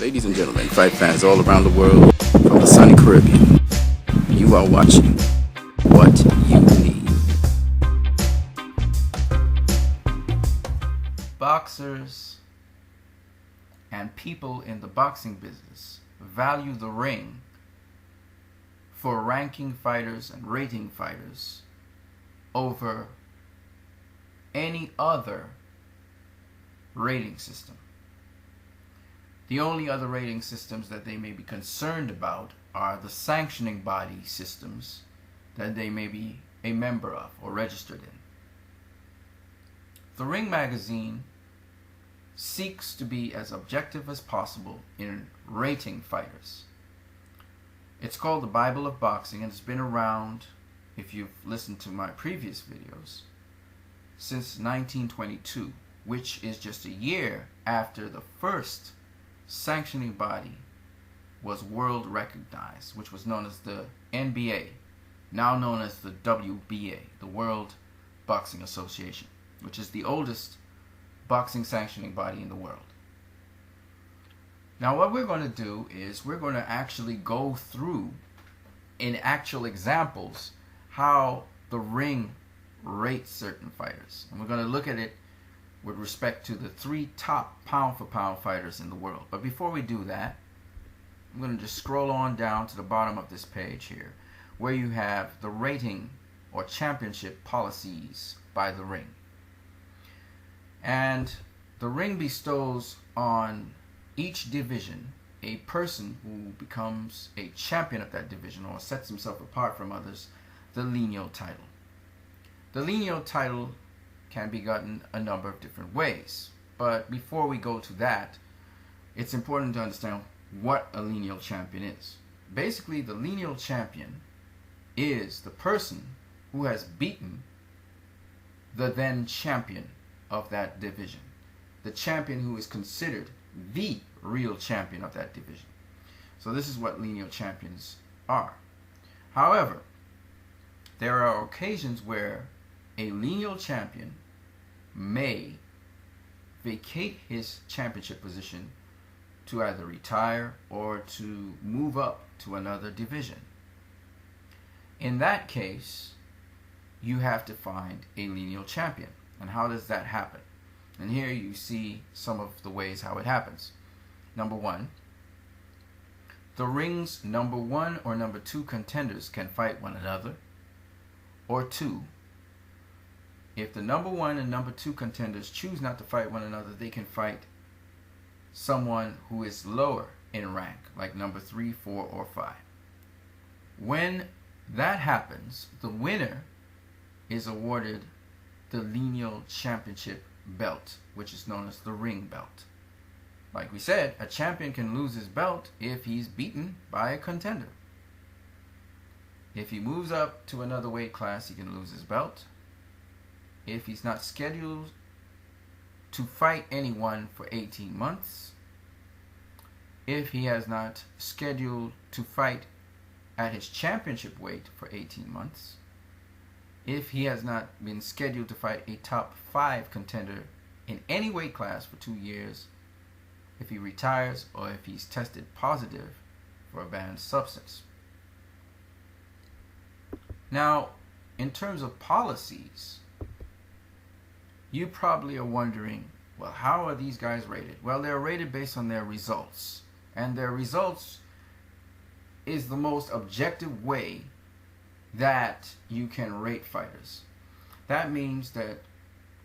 Ladies and gentlemen, fight fans all around the world from the sunny Caribbean, you are watching What You Need. Boxers and people in the boxing business value the ring for ranking fighters and rating fighters over any other rating system. The only other rating systems that they may be concerned about are the sanctioning body systems that they may be a member of or registered in. The Ring magazine seeks to be as objective as possible in rating fighters. It's called the Bible of Boxing, and it's been around, if you've listened to my previous videos, since 1922, which is just a year after the first sanctioning body was world recognized, which was known as the NBA, now known as the WBA, the World Boxing Association, which is the oldest boxing sanctioning body in the world. Now what we're going to do is we're going to actually go through in actual examples how the ring rates certain fighters, and we're going to look at it with respect to the 3 top pound-for-pound fighters in the world. But before we do that, I'm going to just scroll on down to the bottom of this page here, where you have the rating or championship policies by the ring. And the ring bestows on each division a person who becomes a champion of that division or sets himself apart from others, the lineal title. The lineal title can be gotten a number of different ways, but before we go to that, it's important to understand what a lineal champion is. Basically, the lineal champion is the person who has beaten the then champion of that division, the champion who is considered the real champion of that division. So this is what lineal champions are. However, there are occasions where a lineal champion may vacate his championship position to either retire or to move up to another division. In that case, you have to find a lineal champion. And how does that happen? And here you see some of the ways how it happens. Number 1, the ring's number 1 or number 2 contenders can fight one another. Or 2, if the number 1 and number 2 contenders choose not to fight one another, they can fight someone who is lower in rank, like number 3, 4, or 5. When that happens, the winner is awarded the lineal championship belt, which is known as the ring belt. Like we said, a champion can lose his belt if he's beaten by a contender. If he moves up to another weight class, he can lose his belt. If he's not scheduled to fight anyone for 18 months, if he has not scheduled to fight at his championship weight for 18 months, if he has not been scheduled to fight a top 5 contender in any weight class for 2 years, if he retires, or if he's tested positive for a banned substance. Now, in terms of policies, you probably are wondering, well, how are these guys rated? Well, they're rated based on their results. And their results is the most objective way that you can rate fighters. That means that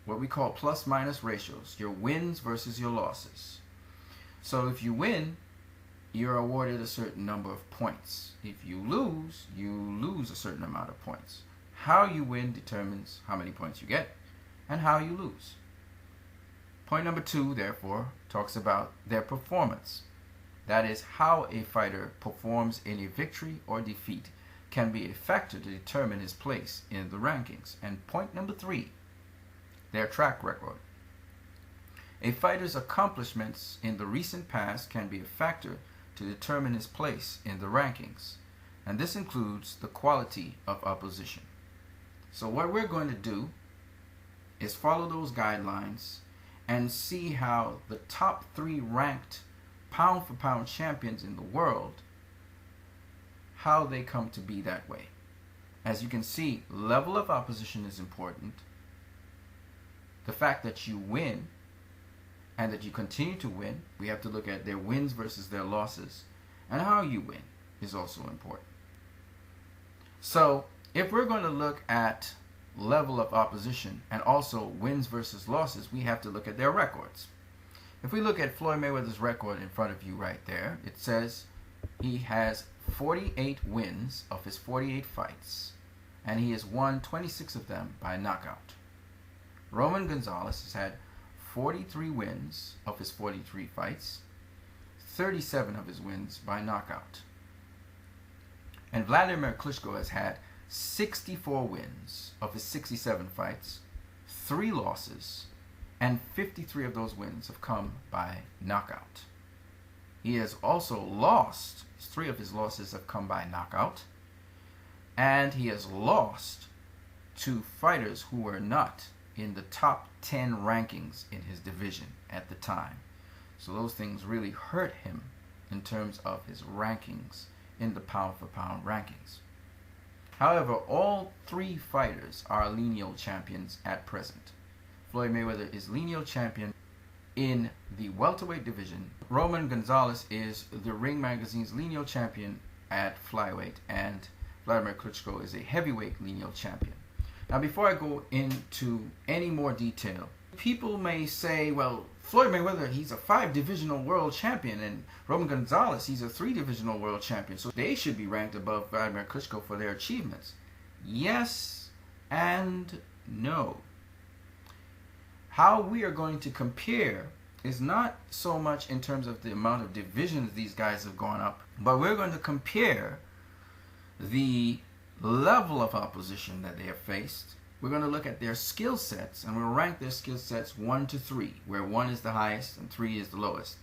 what we call plus-minus ratios, your wins versus your losses. So if you win, you're awarded a certain number of points. If you lose a certain amount of points. How you win determines how many points you get and how you lose. Point number 2, therefore, talks about their performance. That is, how a fighter performs in a victory or defeat can be a factor to determine his place in the rankings. And point number 3, their track record. A fighter's accomplishments in the recent past can be a factor to determine his place in the rankings. And this includes the quality of opposition. So what we're going to do is follow those guidelines and see how the top 3 ranked pound for pound champions in the world, how they come to be that way. As you can see, level of opposition is important. The fact that you win and that you continue to win, we have to look at their wins versus their losses, and how you win is also important. So if we're going to look at level of opposition and also wins versus losses, we have to look at their records. If we look at Floyd Mayweather's record in front of you right there, it says he has 48 wins of his 48 fights, and he has won 26 of them by knockout. Roman Gonzalez has had 43 wins of his 43 fights, 37 of his wins by knockout. And Vladimir Klitschko has had 64 wins of his 67 fights, 3 losses, and 53 of those wins have come by knockout. He has also lost, 3 of his losses have come by knockout, and he has lost to fighters who were not in the top 10 rankings in his division at the time. So those things really hurt him in terms of his rankings in the pound for pound rankings. However, all 3 fighters are lineal champions at present. Floyd Mayweather is lineal champion in the welterweight division. Roman Gonzalez is the Ring Magazine's lineal champion at flyweight, and Vladimir Klitschko is a heavyweight lineal champion. Now, before I go into any more detail, people may say, well, Floyd Mayweather, he's a 5-divisional world champion, and Roman Gonzalez, he's a 3-divisional world champion, so they should be ranked above Vladimir Klitschko for their achievements. Yes and no. How we are going to compare is not so much in terms of the amount of divisions these guys have gone up, but we're going to compare the level of opposition that they have faced. We're going to look at their skill sets, and we'll rank their skill sets 1 to 3, where 1 is the highest and 3 is the lowest.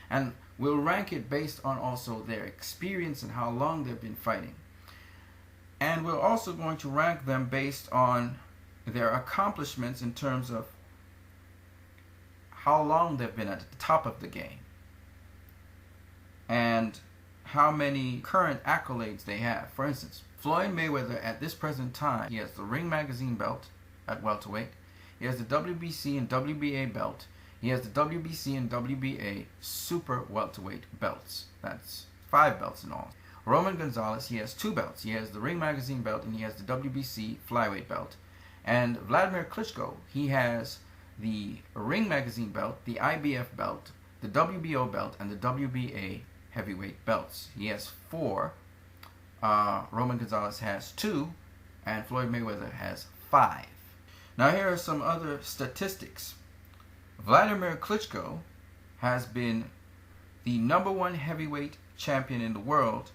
And we'll rank it based on also their experience and how long they've been fighting. And we're also going to rank them based on their accomplishments in terms of how long they've been at the top of the game and how many current accolades they have. For instance, Floyd Mayweather at this present time, he has the Ring Magazine belt at welterweight. He has the WBC and WBA belt. He has the WBC and WBA super welterweight belts. That's 5 belts in all. Roman Gonzalez, he has 2 belts. He has the Ring Magazine belt and he has the WBC flyweight belt. And Vladimir Klitschko, he has the Ring Magazine belt, the IBF belt, the WBO belt, and the WBA heavyweight belts. He has 4. Roman Gonzalez has 2, and Floyd Mayweather has 5. Now here are some other statistics. Vladimir Klitschko has been the #1 heavyweight champion in the world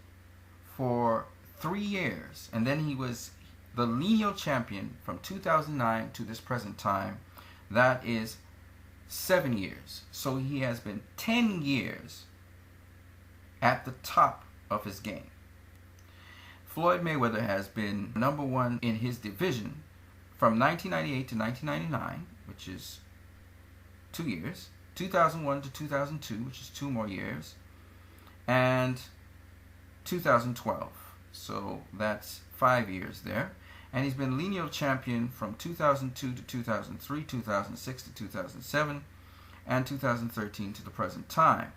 for 3 years, and then he was the lineal champion from 2009 to this present time. That is 7 years. So he has been 10 years at the top of his game. Floyd Mayweather has been #1 in his division from 1998 to 1999, which is 2 years, 2001 to 2002, which is 2 more years, and 2012. So that's 5 years there. And he's been lineal champion from 2002 to 2003, 2006 to 2007, and 2013 to the present time,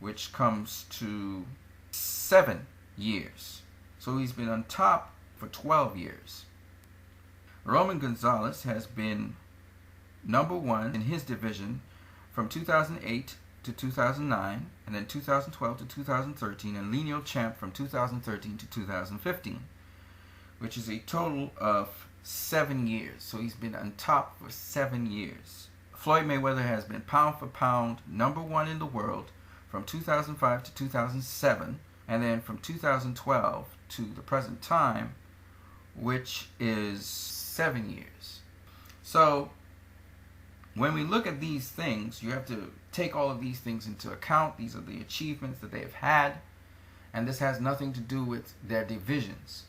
which comes to 7 years. So he's been on top for 12 years. Roman Gonzalez has been #1 in his division from 2008 to 2009, and then 2012 to 2013, and lineal champ from 2013 to 2015, which is a total of 7 years. So he's been on top for 7 years. Floyd Mayweather has been pound for pound #1 in the world from 2005 to 2007, and then from 2012 to the present time, which is 7 years. So when we look at these things, you have to take all of these things into account. These are the achievements that they have had, and this has nothing to do with their divisions.